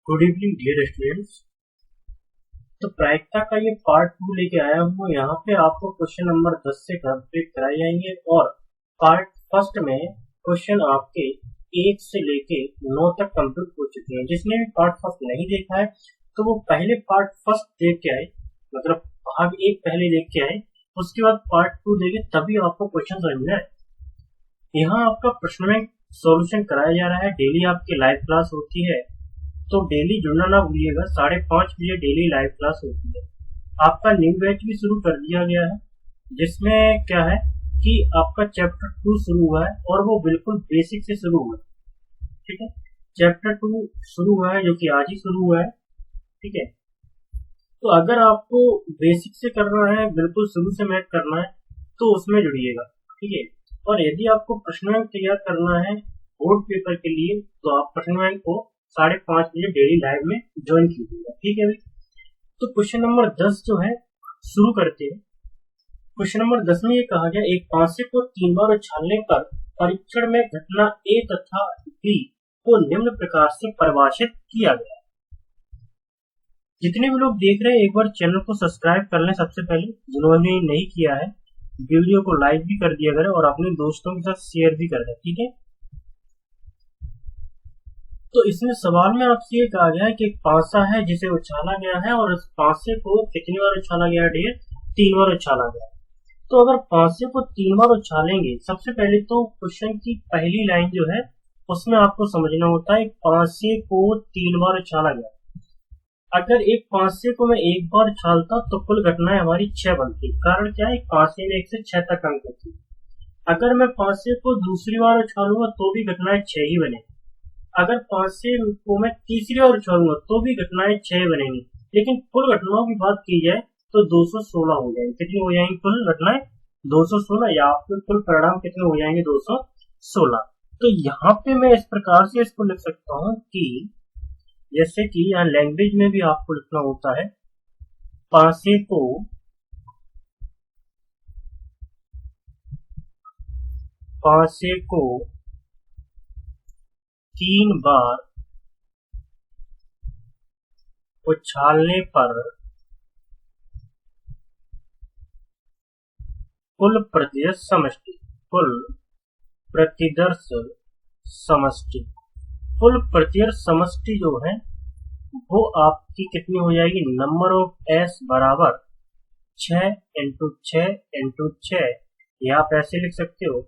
Good evening dear students. तो प्रायिकता का ये पार्ट 2 लेके आया हूँ। यहाँ पे आपको क्वेश्चन नंबर 10 से कंप्लीट कराए जाएंगे और पार्ट फर्स्ट में क्वेश्चन आपके 1 से लेके 9 तक कंप्लीट हो चुके हैं। जिसने भी पार्ट फर्स्ट नहीं देखा है तो वो पहले पार्ट फर्स्ट देख के आए, मतलब भाग 1 पहले देख के आए, उसके बाद पार्ट 2 देखे, तभी आपको क्वेश्चन समझ में आए। यहाँ आपका प्रश्न में सॉल्यूशन कराया जा रहा है। डेली आपकी लाइव क्लास होती है, तो डेली जुड़ना ना भूलिएगा। 5:30 बजे डेली लाइव क्लास होती है। आपका न्यू बैच भी शुरू कर दिया गया है, जिसमें क्या है कि आपका चैप्टर 2 शुरू हुआ है और वो बिल्कुल बेसिक से शुरू हुआ है। ठीक है, चैप्टर 2 शुरू हुआ है जो कि आज ही शुरू हुआ है। ठीक है, तो अगर आपको बेसिक से करना है, बिल्कुल शुरू से मैथ करना है, तो उसमें जुड़िएगा। ठीक है, और यदि आपको प्रश्न बैंक तैयार करना है बोर्ड पेपर के लिए, तो आप प्रश्न बैंक को 5:30 बजे डेली लाइव में ज्वाइन कीजिएगा। ठीक है भाई, तो क्वेश्चन नंबर 10 जो है शुरू करते हैं। क्वेश्चन नंबर 10 में ये कहा गया, एक पांसे को 3 बार उछालने पर परीक्षण में घटना ए तथा बी को निम्न प्रकार से परिभाषित किया गया। जितने भी लोग देख रहे हैं, एक बार चैनल को सब्सक्राइब कर लें सबसे पहले, जिन्होंने नहीं किया है। वीडियो को लाइक भी कर दिया करें और अपने दोस्तों के साथ शेयर भी कर दें। ठीक है, तो इसमें सवाल में आपसे ये कहा गया है कि एक पांसा है जिसे उछाला गया है और उस पांसे को कितनी बार उछाला गया है? 3 बार उछाला गया। तो अगर पांसे को 3 बार उछालेंगे, सबसे पहले तो क्वेश्चन की पहली लाइन जो है उसमें आपको समझना होता है पांसे को 3 बार उछाला गया। अगर एक पांसे को मैं एक बार उछालता तो कुल घटनाएं हमारी 6 बनती। कारण क्या है, पांसे में 1 से 6 तक अंक होती। अगर मैं पांसे को दूसरी बार उछालूंगा तो भी घटनाएं 6 ही बनेगी। अगर पांसे को मैं तीसरी बार उछालूंगा तो भी घटनाएं 6 बनेंगी। लेकिन कुल घटनाओं की बात की जाए तो 216 हो जाएंगी। कितनी हो जाएंगी कुल घटनाएं? 216, या आपके कुल परिणाम कितने हो जाएंगे? 216। तो यहाँ पे मैं इस प्रकार से इसको लिख सकता हूँ कि जैसे कि यहाँ लैंग्वेज में भी आपको लिखना होता है, पांसे को 3 बार उछालने पर कुल प्रतिदर्श समष्टि, कुल प्रतिदर्श समष्टि, कुल प्रतिदर्श समष्टि जो है वो आपकी कितनी हो जाएगी? नंबर ऑफ एस बराबर 6 इंटू 6 इंटू 6, या आप ऐसे लिख सकते हो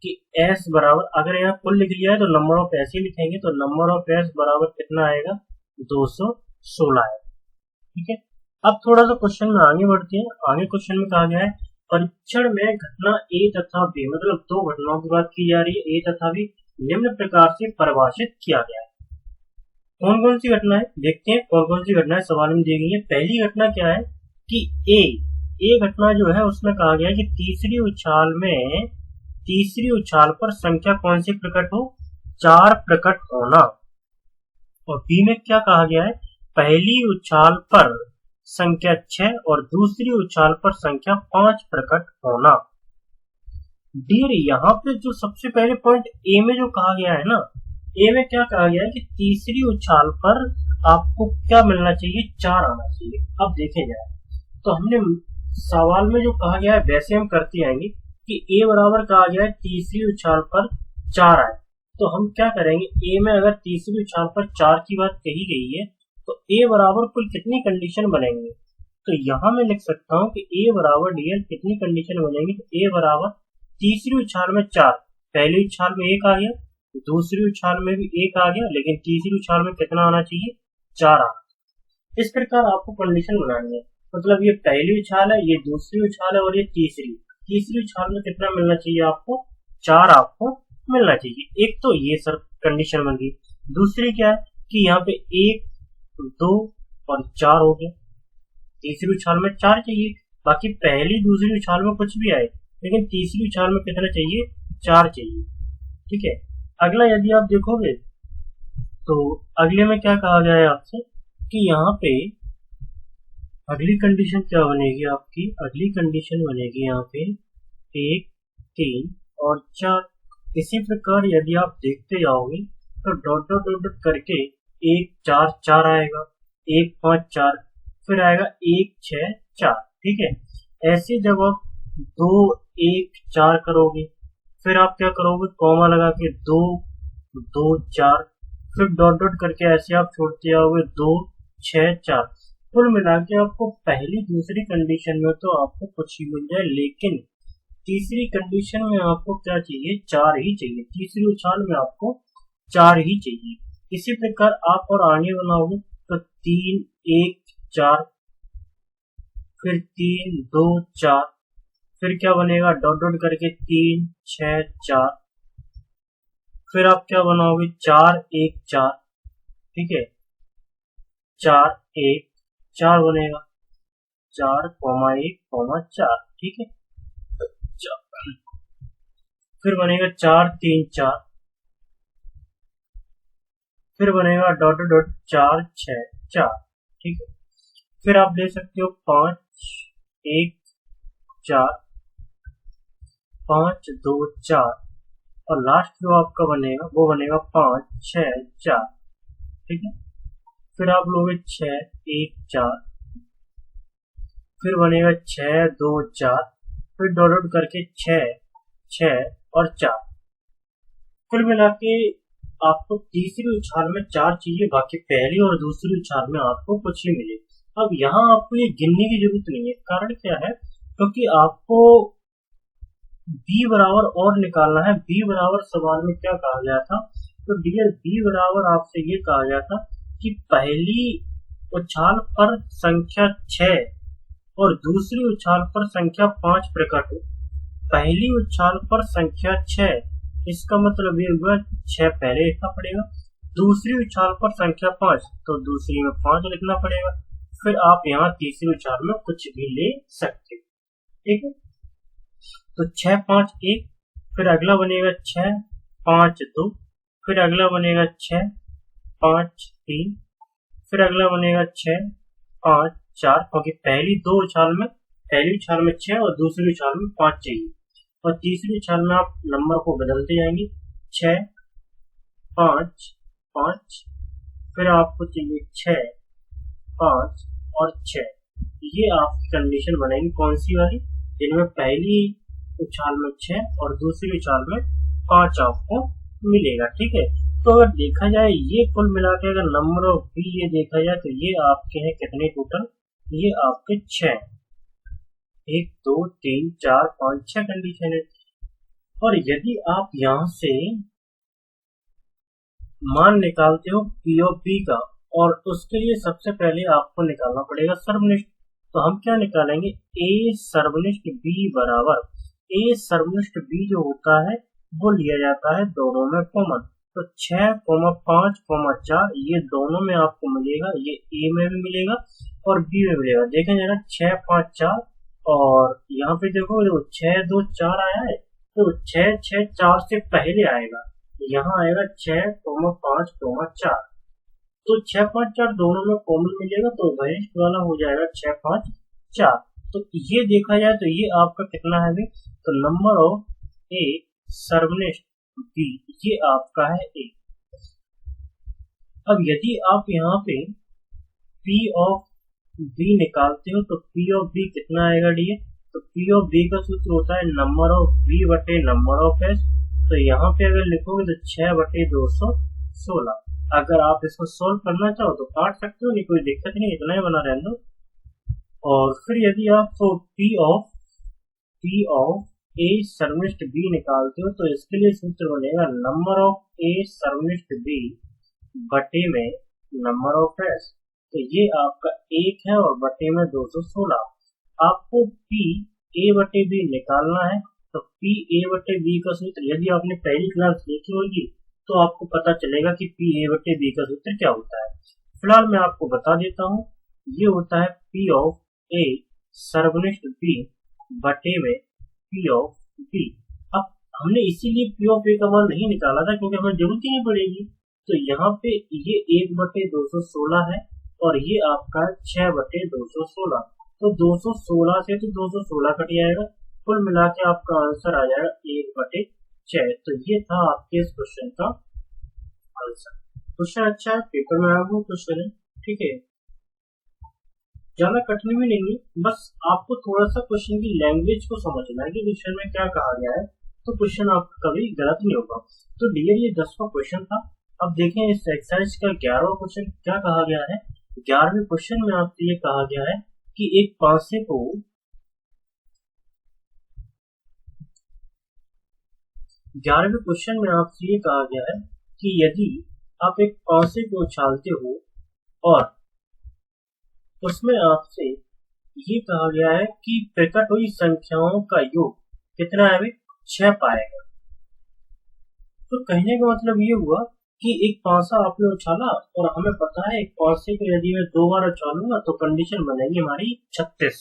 कि एस बराबर, अगर यहाँ कुल लिख लिया है तो नंबर ऑफ एस ही लिखेंगे, तो नंबर ऑफ एस बराबर कितना आएगा? 216 आएगा। ठीक है, अब थोड़ा सा क्वेश्चन में आगे बढ़ते हैं। आगे क्वेश्चन में कहा गया है, परीक्षण में घटना ए तथा बी, मतलब 2 घटनाओं की बात की जा रही है, ए तथा बी निम्न प्रकार से परिभाषित किया गया है। कौन कौन सी घटना है देखते हैं, कौन कौन सी घटनाएं सवाल में दी गई है। पहली घटना क्या है कि ए घटना जो है उसमें कहा गया है कि तीसरी उछाल पर संख्या कौन सी प्रकट हो? 4 प्रकट होना। और बी में क्या कहा गया है? पहली उछाल पर संख्या 6 और दूसरी उछाल पर संख्या 5 प्रकट होना। डियर, यहाँ पे जो सबसे पहले पॉइंट ए में जो कहा गया है ना, ए में क्या कहा गया है कि तीसरी उछाल पर आपको क्या मिलना चाहिए? 4 आना चाहिए। अब देखें जरा, तो हमने सवाल में जो कहा गया है वैसे हम करते आएंगे कि ए बराबर कहा गया है तीसरी उछाल पर 4 आए, तो हम क्या करेंगे? ए में अगर तीसरी उछाल पर 4 की बात कही गई है तो ए बराबर कुल कितनी कंडीशन बनेंगे? तो यहाँ मैं लिख सकता हूँ कि ए बराबर डियर कितनी कंडीशन बनेंगी? तो ए बराबर तीसरी उछाल में 4, पहली उछाल में 1 आ गया, दूसरी उछाल में भी 1 आ गया, लेकिन तीसरी उछाल में कितना आना चाहिए? 4 आना। इस प्रकार आपको कंडीशन बनानी है। मतलब ये पहली उछाल है, ये दूसरी उछाल है और ये तीसरी उछाल में कितना मिलना चाहिए आपको? 4 आपको मिलना चाहिए। एक तो ये सर कंडीशन बन गई। दूसरी क्या है कि यहाँ पे 1, 2 और 4 हो गया। तीसरी उछाल में 4 चाहिए, बाकी पहली दूसरी उछाल में कुछ भी आए, लेकिन तीसरी उछाल में कितना चाहिए? 4 चाहिए। ठीक है, अगला यदि आप देखोगे तो अगले में क्या कहा गया है आपसे कि यहाँ पे अगली कंडीशन क्या बनेगी आपकी? अगली कंडीशन बनेगी यहाँ पे 1, 3 और 4। इसी प्रकार यदि आप देखते जाओगे तो डॉट डॉट डॉट करके 1 4 4 आएगा, 1 5 4, फिर आएगा 1 6 4। ठीक है, ऐसे जब आप 2 1 4 करोगे, फिर आप क्या करोगे, कॉमा लगा के 2 2 4, फिर डॉट डॉट करके ऐसे आप छोड़ते जाओगे 2 6 4। कुल मिला के आपको पहली दूसरी कंडीशन में तो आपको कुछ ही मिल जाए, लेकिन तीसरी कंडीशन में आपको क्या चाहिए, 4 ही चाहिए। तीसरी उछाल में आपको 4 ही चाहिए। इसी प्रकार आप और आगे बनाओगे तो 3 1 4, फिर 3 2 4, फिर क्या बनेगा, डॉट डॉट करके 3 6 4, फिर आप क्या बनाओगे, 4 1 4। ठीक है, 4 1 4 बनेगा, 4 1 4। ठीक है, फिर बनेगा 4 3 4, फिर बनेगा डॉट डॉट 4 6 4। ठीक है, फिर आप ले सकते हो 5 1 4, 5 2 4, और लास्ट जो आपका बनेगा वो बनेगा 5 6 4। ठीक है, फिर आप लोगे 6 1 4, फिर बनेगा 6 2 4, फिर डॉट डॉट करके 6 6 और 4। कुल मिला के आपको तीसरी उछाल में 4 चाहिए, बाकी पहली और दूसरी उछाल में आपको कुछ ही मिले। अब यहाँ आपको ये गिनने की जरूरत नहीं है, कारण क्या है, क्योंकि आपको b बराबर और निकालना है। b बराबर सवाल में क्या कहा गया था, तो डियर b बराबर आपसे ये कहा गया था कि पहली उछाल पर संख्या 6 और दूसरी उछाल पर संख्या 5 प्रकट हो। पहली उछाल पर संख्या 6, इसका मतलब ये हुआ 6 पहले लिखना पड़ेगा। दूसरी उछाल पर संख्या 5, तो दूसरी में 5 लिखना पड़ेगा। फिर आप यहाँ तीसरी उछाल में कुछ भी ले सकते हो। ठीक है, तो 6 5 1, फिर अगला बनेगा 6 5 2, फिर अगला बनेगा 6 5 3, फिर अगला बनेगा 6 5 4, क्योंकि पहली उछाल में 6 और दूसरी उछाल में 5 चाहिए, और तीसरी उछाल में आप नंबर को बदलते जाएंगे, 6 5 5, फिर आपको चाहिए 6 5 और 6। ये आपकी कंडीशन बनेगी कौन सी वाली, जिनमें पहली उछाल में 6 और दूसरी उछाल में 5 आपको मिलेगा। ठीक है, तो अगर देखा जाए ये कुल मिला के अगर नंबर ऑफ बी ये देखा जाए तो ये आपके हैं कितने टोटल, ये आपके 6, 1 2 3 4 5 6 कंडीशन है। और यदि आप यहाँ से मान निकालते हो पी ऑफ बी का, और उसके लिए सबसे पहले आपको निकालना पड़ेगा सर्वनिष्ठ। तो हम क्या निकालेंगे, ए सर्वनिष्ठ बी बराबर, ए सर्वनिष्ठ बी जो होता है वो लिया जाता है दोनों में कॉमन। तो 6 5 4 ये दोनों में आपको मिलेगा, ये ए में भी मिलेगा और बी में मिलेगा। देखें जरा 6 5 4, और यहाँ पे देखो 6 2 4 आया है, तो 6 6 4 से पहले आएगा, यहाँ आएगा 6 5 4। तो 6 5 4 दोनों में कॉमन मिलेगा, तो वरिष्ठ वाला हो जाएगा 6 5 4। तो ये देखा जाए तो ये आपका कितना है, तो नंबर ऑफ ए सर्वनिष्ठ बी ये आपका है ए। अब यदि आप यहाँ पे पी ऑफ बी निकालते हो तो पी ऑफ बी कितना आएगा डी, तो पी ऑफ बी का सूत्र होता है नंबर ऑफ बी बटे नंबर ऑफ एस। तो यहाँ पे अगर लिखोगे तो 6 बटे 216। अगर आप इसको सोल्व करना चाहो तो काट सकते हो, नहीं कोई दिक्कत नहीं, इतना ही बना रहने दो। और फिर यदि आप तो पी ऑफ ए सर्वनिष्ठ बी निकालते हो तो इसके लिए सूत्र बनेगा नंबर ऑफ ए सर्वनिष्ठ बी बटे में नंबर ऑफ एस। तो ये आपका 1 है और बटे में 216। आपको पी ए बटे बी निकालना है, तो पी ए बटे बी का सूत्र यदि आपने पहली क्लास देखी होगी तो आपको पता चलेगा कि पी ए बटे बी का सूत्र क्या होता है। फिलहाल मैं आपको बता देता हूँ, ये होता है पी ऑफ ए सर्वनिष्ठ बी बटे में पी ऑफ बी। अब हमने इसीलिए पी ऑफ ए का मान नहीं निकाला था क्योंकि हमें जरूरत ही नहीं पड़ेगी। तो यहाँ पे ये 1 बटे 216 है और ये आपका 6 बटे 216। तो 216 से तो 216 कट जाएगा, कुल मिला के आपका आंसर आ जाएगा 1 बटे 6। तो ये था आपके इस क्वेश्चन का आंसर। क्वेश्चन अच्छा है, पेपर में आया हुआ क्वेश्चन है, ठीक है, ज्यादा कठिन भी नहीं है, बस आपको थोड़ा सा क्वेश्चन की लैंग्वेज को समझना है कि क्वेश्चन में क्या कहा गया है, तो क्वेश्चन आपका कभी गलत नहीं होगा। तो डियर ये 10वां क्वेश्चन था। अब देखें इस एक्सरसाइज का 11वां क्वेश्चन क्या कहा गया है। 11वें क्वेश्चन में आपसे ये कहा गया है कि एक पासे को 11वें क्वेश्चन में आपसे ये कहा गया है कि यदि आप एक पासे को उछालते हो और उसमें आपसे ये कहा गया है कि प्रकट हुई संख्याओं का योग कितना है भाई, 6 पाएगा। तो कहने का मतलब ये हुआ कि एक पासा आपने उछाला और हमें पता है एक पासे को यदि मैं 2 बार उछालूंगा तो कंडीशन बनेगी हमारी 36।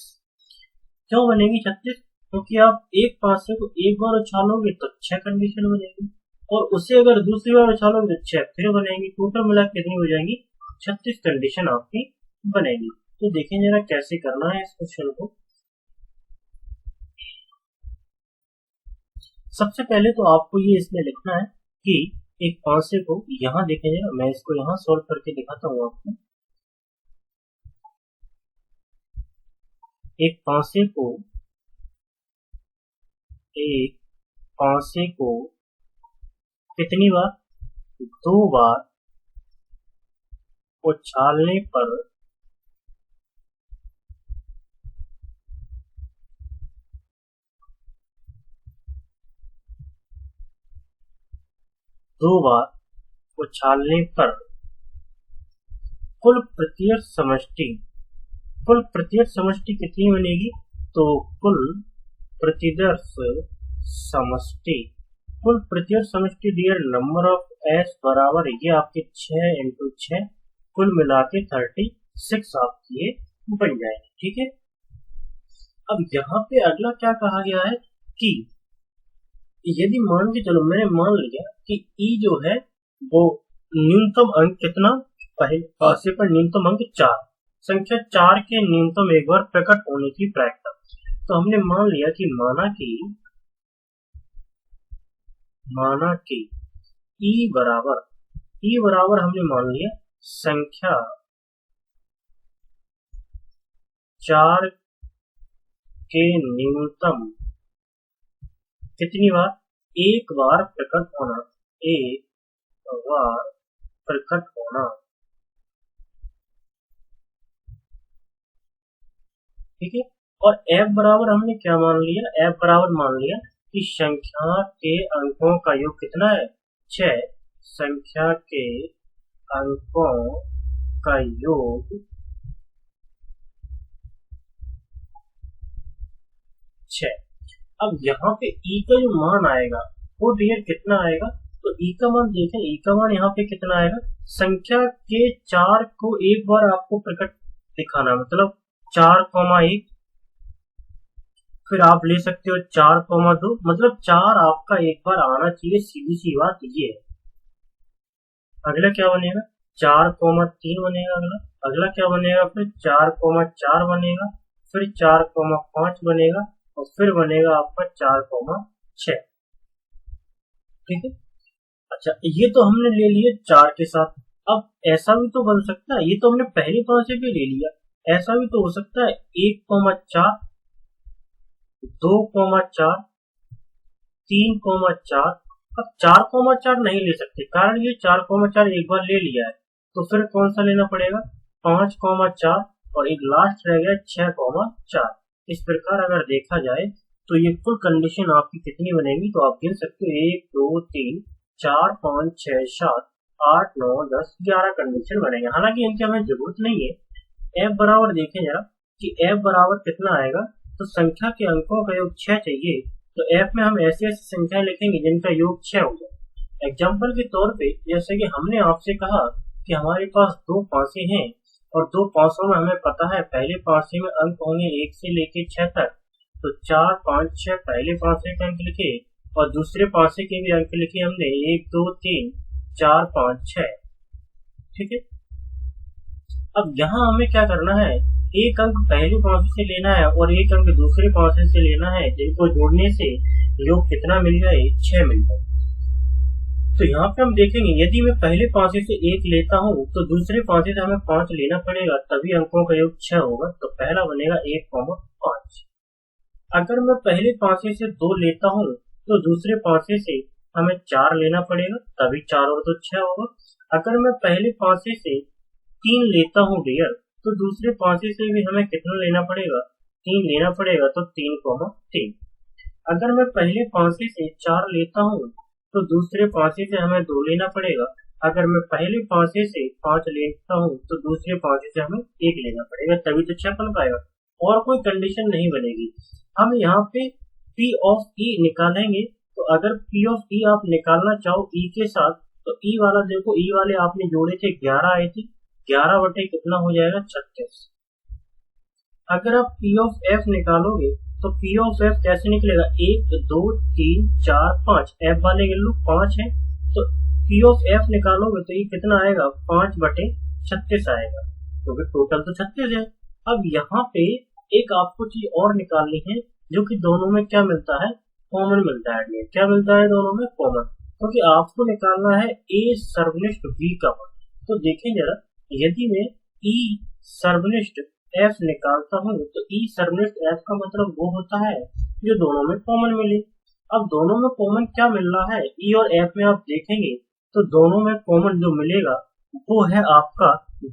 क्यों बनेगी 36? क्योंकि आप एक पासे को एक बार उछालोगे तो 6 कंडीशन बनेगी और उसे अगर दूसरी बार उछालोगे तो 6 फिर बनेगी, टोटल मिला कितनी हो जाएगी, 36 कंडीशन आपकी बनेगी। तो देखें जरा कैसे करना है इस क्वेश्चन को। सबसे पहले तो आपको ये इसमें लिखना है कि एक पासे को, यहां देखें जरा, मैं इसको यहां सॉल्व करके दिखाता हूं आपको। एक पासे को कितनी बार, 2 बार उछालने पर कुल प्रत्यक्ष समष्टि कितनी बनेगी, तो कुल प्रत्यक्ष समष्टि डियर नंबर ऑफ एस बराबर ये आपके 6 इंटू 6 कुल मिला के 36 आपकी ये बन जाएगी, ठीक है। अब यहाँ पे अगला क्या कहा गया है कि यदि मान के चलो मैंने मान लिया कि ई जो है वो न्यूनतम अंक कितना, पहले पासे पर न्यूनतम अंक 4, संख्या 4 के न्यूनतम एक बार प्रकट होने की प्रायिकता। तो हमने मान लिया कि माना कि ई बराबर हमने मान लिया संख्या 4 के न्यूनतम कितनी बार, एक बार प्रकट होना, ठीक है। और f बराबर हमने क्या मान लिया, f बराबर मान लिया कि संख्या के अंकों का योग कितना है, 6, संख्या के अंकों का योग 6। अब यहाँ पे e का जो मान आएगा वो डियर कितना आएगा, तो e का मान देखें, e का मान यहाँ पे कितना आएगा, संख्या के 4 को एक बार आपको प्रकट दिखाना, मतलब 4,1, फिर आप ले सकते हो 4,2, मतलब 4 आपका एक बार आना चाहिए, सीधी सी बात ये है। अगला क्या बनेगा, 4,3 बनेगा, अगला क्या बनेगा, फिर 4,4 बनेगा, फिर 4,5 बनेगा और फिर बनेगा आपका 4,6, ठीक है। अच्छा ये तो हमने ले लिए 4 के साथ। अब ऐसा भी तो बन सकता है, ये तो हमने पहले पासे पे ले लिया, ऐसा भी तो हो सकता है 1,4, 2,4, 3,4। अब 4,4 नहीं ले सकते, कारण ये 4,4 एक बार ले लिया है, तो फिर कौन सा लेना पड़ेगा, 5,4 और एक लास्ट रह गया 6,4। इस प्रकार अगर देखा जाए तो ये कुल कंडीशन आपकी कितनी बनेगी, तो आप गिन सकते हो 1, 2, 3, 4, 5, 6, 7, 8, 9, 10, 11 कंडीशन बनेगा। हालांकि इनकी हमें जरूरत नहीं है। f बराबर देखें जरा कि f बराबर कितना आएगा, तो संख्या के अंकों का योग 6 चाहिए, तो f में हम ऐसी संख्या लिखेंगे जिनका योग 6 हो जाए। एग्जाम्पल के तौर पे जैसे कि हमने आपसे कहा कि हमारे पास 2 पासे हैं और 2 पासों में हमें पता है पहले पासे में अंक होंगे 1 से लेके 6 तक, तो 4, 5, 6 पहले पासे के अंक लिखे और दूसरे पासे के भी अंक लिखे हमने 1, 2, 3, 4, 5, 6, ठीक है। अब यहाँ हमें क्या करना है, एक अंक पहले पासे से लेना है और एक अंक दूसरे पासे से लेना है, जिनको जोड़ने से योग कितना मिल जाए, 6 मिल जाए। तो यहाँ पे हम देखेंगे यदि मैं पहले पांचे से 1 लेता हूँ तो दूसरे पांचे से हमें 5 लेना पड़ेगा, तभी अंकों का योग 6 होगा। तो पहला बनेगा 1,5। अगर मैं पहले पांचे से 2 लेता हूँ तो दूसरे पांचे से हमें 4 लेना पड़ेगा, तभी 4 और 2 6 होगा। अगर मैं पहले पांचे से 3 लेता हूँ डियर, तो दूसरे पांचे से भी हमें कितना लेना पड़ेगा, 3 लेना पड़ेगा, तो 3,3। अगर मैं पहले पांचे से 4 लेता हूँ तो दूसरे पांचे से हमें 2 लेना पड़ेगा। अगर मैं पहले पांचे से 5 लेता हूँ तो दूसरे पांचे से हमें 1 लेना पड़ेगा, तभी तो 6 बन पाएगा। और कोई कंडीशन नहीं बनेगी। हम यहाँ पे P ऑफ E निकालेंगे। तो अगर P ऑफ E आप निकालना चाहो E के साथ, तो E वाला देखो, E वाले आपने जोड़े थे 11 आए थे, 11 बटे कितना हो जाएगा 36। अगर आप P ऑफ F निकालोगे तो P ऑफ F कैसे निकलेगा, 1 2 3 4 5, F वाले के लोग 5 है, तो P ऑफ F निकालोगे तो ये कितना आएगा, 5 बटे 36 आएगा, क्योंकि टोटल तो 36 है। अब यहाँ पे एक आपको चीज और निकालनी है, जो कि दोनों में क्या मिलता है, कॉमन मिलता है। क्या मिलता है दोनों में, कॉमन, क्योंकि आपको निकालना है A सर्वनिष्ठ V का मान। तो देखें जरा, यदि मैं E सर्वनिष्ठ F निकालता हूँ तो E सर्वनिष्ठ F का मतलब वो होता है जो दोनों में कॉमन मिले। अब दोनों में कॉमन क्या मिल रहा है, E और F में आप देखेंगे तो दोनों में कॉमन जो मिलेगा वो है आपका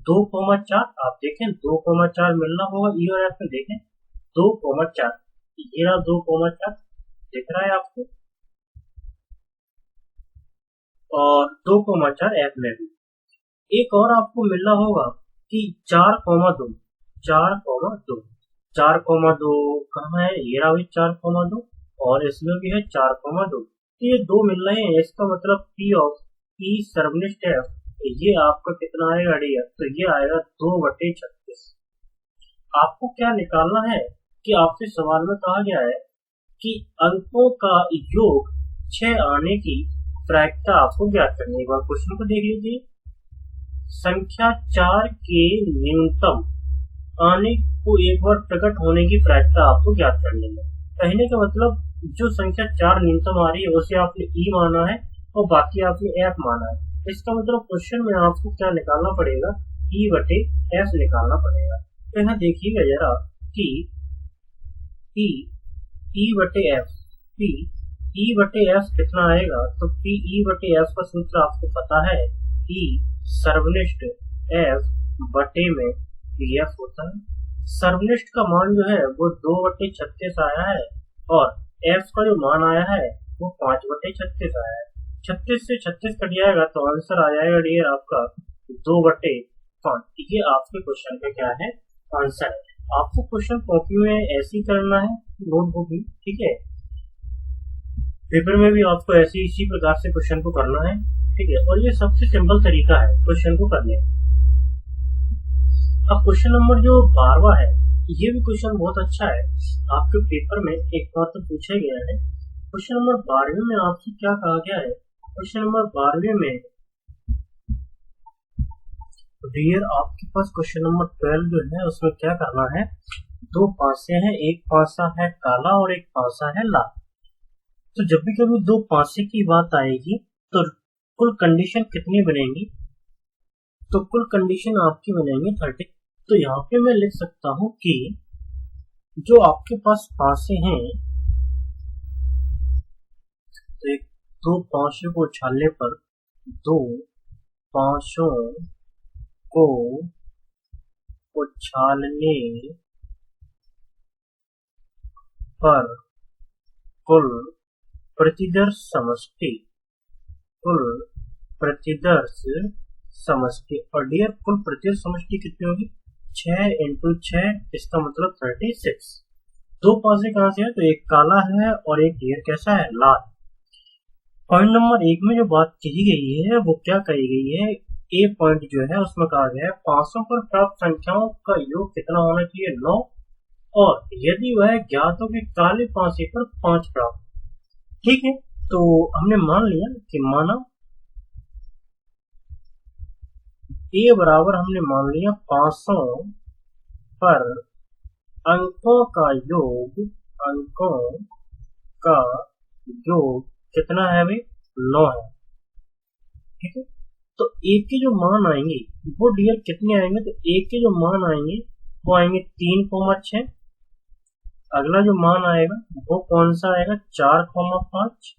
2,4। आप देखें 2,4 मिलना होगा E और F में, देखें 2,4, ये रहा 2,4 दिख रहा है आपको, और 2,4 F में भी। एक और आपको मिलना होगा कि 4,2, 4,2, 4,2 कहाँ है, ये रहा भी 4,2, और इसमें भी है 4,2। तो ये दो मिल रहे हैं, इसका मतलब P ऑफ E सर्वनिष्ठ F, ये आपका कितना आएगा डियर, तो ये आएगा 2/36। आपको क्या निकालना है कि आपसे सवाल में कहा गया है कि अंकों का योग 6 आने की प्रायिकता आपको ज्ञात करनी है। एक बार क्वेश्चन को देख लीजिए, संख्या 4 के न्यूनतम आने को एक बार प्रकट होने की प्रायिकता आपको ज्ञात करनी है। कहने का मतलब जो संख्या 4 न्यूनतम आ रही है उसे आपने E माना है और बाकी आपने F माना है। इसका मतलब क्वेश्चन में आपको क्या निकालना पड़ेगा, E बटे F निकालना पड़ेगा। तो यहाँ देखिएगा जरा कि E बटे F, P E बटे F कितना आएगा, तो P E बटे F का सूत्र आपको पता है, E सर्वनिष्ठ F बटे में PF होता है। सर्वनिष्ठ का मान जो है वो 2/36 आया है, और F का जो मान आया है वो 5/36 आया है। 36 से 36 कट जाएगा तो आंसर आ जाएगा डियर आपका 2/5। ये आपके क्वेश्चन का क्या है, आंसर है। आपको क्वेश्चन कॉपी में ऐसे ही करना है, नोटबुक में, ठीक है, पेपर में भी आपको ऐसे इसी प्रकार से क्वेश्चन को करना है, ठीक है, और ये सबसे सिंपल तरीका है क्वेश्चन को करने का। अब क्वेश्चन नंबर जो 12वां है, ये भी क्वेश्चन बहुत अच्छा है, आपके पेपर में एक बार तो पूछा गया है। क्वेश्चन नंबर 12वें में आपसे क्या कहा गया है, क्वेश्चन नंबर 12वें में डियर आपके पास क्वेश्चन नंबर 12 जो है उसमें क्या करना है, दो पासे हैं, एक पासा है काला और एक पासा है लाल। तो जब भी कभी दो पासे की बात आएगी तो कुल कंडीशन कितनी बनेगी, तो कुल कंडीशन आपकी बनेगी 30। तो यहाँ पे मैं लिख सकता हूँ कि जो आपके पास पासे हैं, तो एक दो पासों को उछालने पर, दो पासों को उछालने पर कुल प्रतिदर्श समष्टि, कुल प्रतिदर्श समष्टि, और डियर कुल प्रतिदर्श समष्टि कितनी होगी, 6 × 6, इसका मतलब 36। दो पासे कहां से है, तो एक काला है और एक डियर कैसा है, लाल। पॉइंट नंबर 1 में जो बात कही गई है वो क्या कही गई है, ए पॉइंट जो है उसमें कहा गया है पासों पर प्राप्त संख्याओं का योग कितना होना चाहिए, 9, और यदि वह ज्ञात हो कि काले पासे पर 5 प्राप्त। ठीक है, तो हमने मान लिया कि माना ए बराबर हमने मान लिया पासों पर अंकों का योग, अंकों का योग कितना है भाई, 9 है। ठीक है। तो ए के जो मान आएंगे वो डियर कितने आएंगे, तो ए के जो मान आएंगे वो आएंगे 3,6। अगला जो मान आएगा वो कौन सा आएगा, 4,5।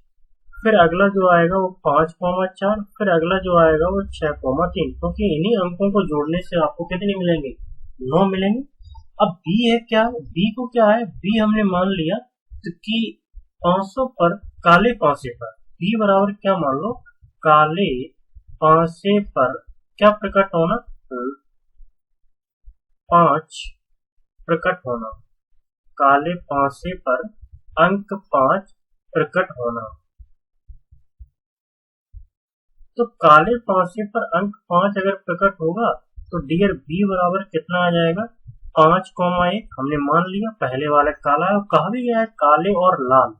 फिर अगला जो आएगा वो 5,4। फिर अगला जो आएगा वो 6,3। क्योंकि इन्हीं अंकों को जोड़ने से आपको कितने मिलेंगे, 9 मिलेंगे। अब बी है क्या, बी को क्या है, बी हमने मान लिया तो कि 500 पर काले पासे पर, बी बराबर क्या मान लो, काले पासे पर क्या प्रकट होना, 5 प्रकट होना, काले पासे पर अंक 5 प्रकट होना। तो काले पासे पर अंक 5 अगर प्रकट होगा तो डियर बी बराबर कितना आ जाएगा, 5,1 हमने मान लिया। पहले वाला काला है, कहा भी गया है काले और लाल,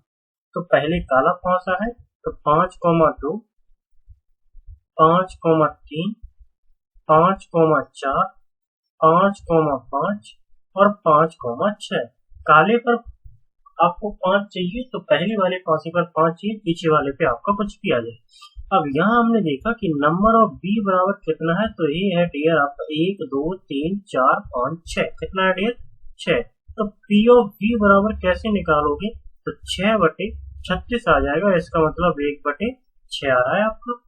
तो पहले काला पासा है तो 5,2, 5,3, 5,4, 5,5 और 5,6। काले पर आपको 5 चाहिए तो पहले वाले पासे पर 5 चाहिए, पीछे वाले पे आपका कुछ भी आ जाए। अब यहाँ हमने देखा कि नंबर ऑफ बी बराबर कितना है, तो ये है डियर आपका 1, 2, 3, 4, 5, 6। कितना है डियर, 6। तो पी ऑफ बी बराबर कैसे निकालोगे, तो 6/36 आ जाएगा। इसका मतलब 1/6 आ रहा है आपका।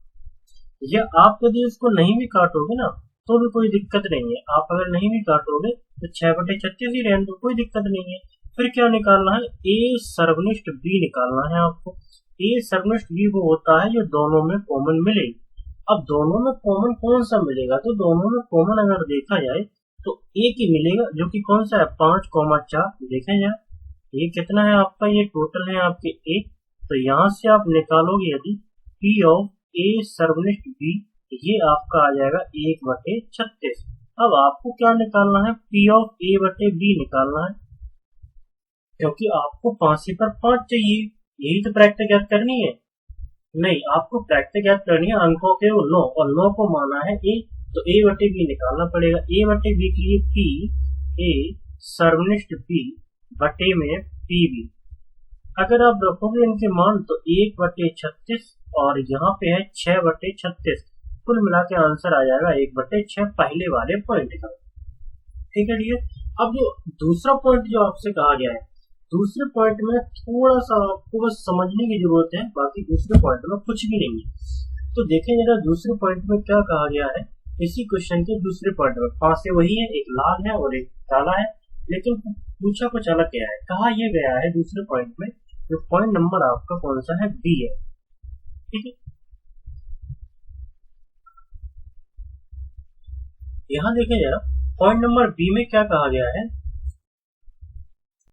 या आप यदि इसको नहीं भी काटोगे ना तो भी कोई दिक्कत नहीं है। आप अगर नहीं भी काटोगे तो 6/36 ही रहने दो, कोई दिक्कत नहीं है। फिर क्या निकालना है, ए सर्वनिष्ठ बी निकालना है आपको। ए सर्वनिष्ठ बी वो होता है जो दोनों में कॉमन मिले। अब दोनों में कॉमन कौन सा मिलेगा, तो दोनों में कॉमन अगर देखा जाए तो एक ही मिलेगा, जो कि कौन सा है, 5,4। देखा जाए ये कितना है आपका, ये टोटल है आपके 1। तो यहाँ से आप निकालोगे यदि पी ऑफ ए सर्वनिष्ठ बी, ये आपका आ जाएगा 1/36। अब आपको क्या निकालना है, पी ऑफ ए बटे बी निकालना है, क्योंकि आपको पासे पर 5 चाहिए। यही तो प्रैक्टिस याद करनी है, नहीं आपको प्रैक्टिस याद करनी है अंकों के वो 9, और 9 को माना है ए, तो ए बटे बी निकालना पड़ेगा। ए बटे बी के लिए पी ए सर्वनिष्ठ बी बटे में पी बी। अगर आप रखोगे इनके मान तो 1/36 और यहाँ पे है 6/36, कुल मिला के आंसर आ जाएगा 1/6 पहले वाले पॉइंट का। ठीक है डियर। अब जो दूसरा पॉइंट जो आपसे कहा गया है, दूसरे पॉइंट में थोड़ा सा आपको बस समझने की जरूरत है, बाकी दूसरे पॉइंट में कुछ भी नहीं है। तो देखें जरा दूसरे पॉइंट में क्या कहा गया है। इसी क्वेश्चन के दूसरे पॉइंट में पासे वही है, एक लाल है और एक काला है, लेकिन पूछा कुछ अलग गया है। कहा यह गया है दूसरे पॉइंट में, जो पॉइंट नंबर आपका कौन सा है, बी है। ठीक है, यहाँ देखें जरा पॉइंट नंबर बी में क्या कहा गया है,